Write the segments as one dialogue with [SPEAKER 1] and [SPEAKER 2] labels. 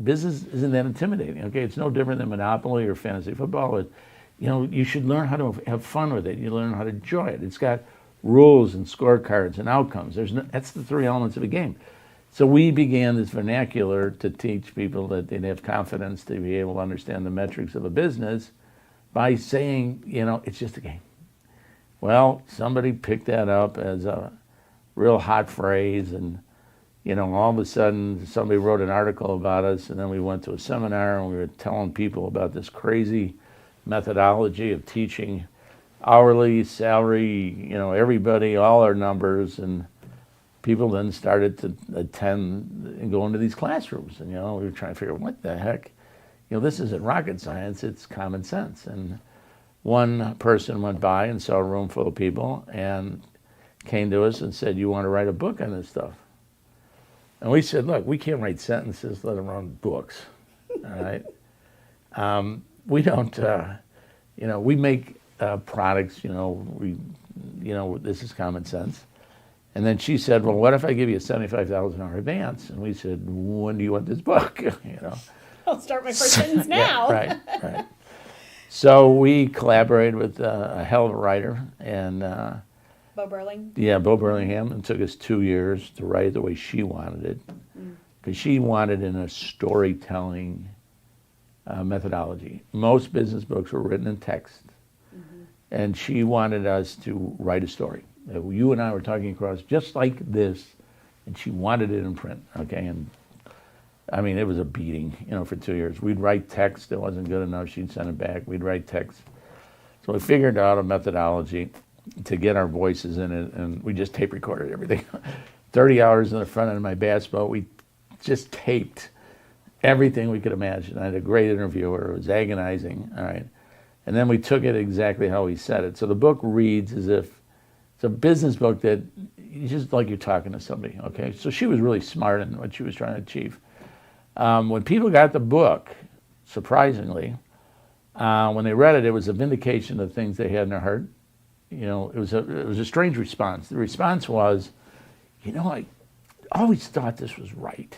[SPEAKER 1] business isn't that intimidating, okay? It's no different than Monopoly or fantasy football. You should learn how to have fun with it. You learn how to enjoy it. It's got rules and scorecards and outcomes. That's the three elements of a game. So we began this vernacular to teach people that they'd have confidence to be able to understand the metrics of a business by saying, it's just a game. Well, somebody picked that up as a real hot phrase, and all of a sudden somebody wrote an article about us, and then we went to a seminar and we were telling people about this crazy methodology of teaching hourly, salary, everybody, all our numbers, and people then started to attend and go into these classrooms, and we were trying to figure out what the heck, this isn't rocket science, it's common sense. And one person went by and saw a room full of people and came to us and said, "You want to write a book on this stuff?" And we said, "Look, we can't write sentences, let alone books, all right? We don't, we make products, this is common sense." And then she said, "Well, what if I give you a $75,000 advance?" And we said, "When do you want this book?"
[SPEAKER 2] I'll start my first sentence now.
[SPEAKER 1] Yeah, right. So we collaborated with a hell of a writer, and
[SPEAKER 2] Bo Burling?
[SPEAKER 1] Yeah, Bo Burlingham. It took us 2 years to write it the way she wanted it, because she wanted in a storytelling methodology. Most business books were written in text, and she wanted us to write a story. You and I were talking across just like this, and she wanted it in print, okay? And I mean, it was a beating, for 2 years. We'd write text that wasn't good enough, she'd send it back. We'd write text. So we figured out a methodology to get our voices in it, and we just tape recorded everything. 30 hours in the front end of my bass boat, we just taped everything we could imagine. I had a great interviewer. It was agonizing, all right? And then we took it exactly how he said it. So the book reads as if it's a business book that just like you're talking to somebody, okay? So she was really smart in what she was trying to achieve. When people got the book, surprisingly, when they read it, it was a vindication of things they had in their heart. It was a strange response. The response was, I always thought this was right,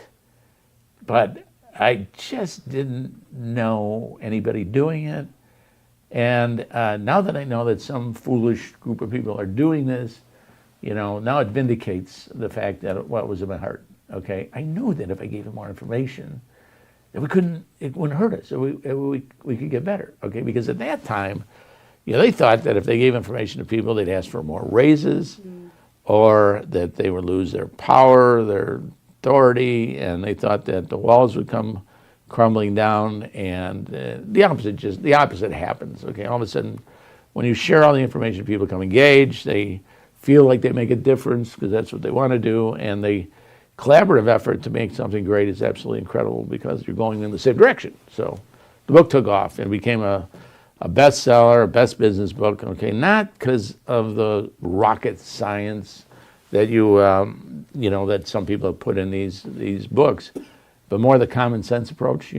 [SPEAKER 1] but I just didn't know anybody doing it. And now that I know that some foolish group of people are doing this, now it vindicates the fact that what was in my heart. Okay, I knew that if I gave them more information, that it wouldn't hurt us. So we could get better. Okay, because at that time, they thought that if they gave information to people, they'd ask for more raises, or that they would lose their power, their authority, and they thought that the walls would come crumbling down, and the opposite happens. Okay, all of a sudden, when you share all the information, people become engaged. They feel like they make a difference because that's what they want to do, and the collaborative effort to make something great is absolutely incredible because you're going in the same direction. So the book took off and became a bestseller, a best business book. Okay, not because of the rocket science that that some people have put in these books, but more the common sense approach.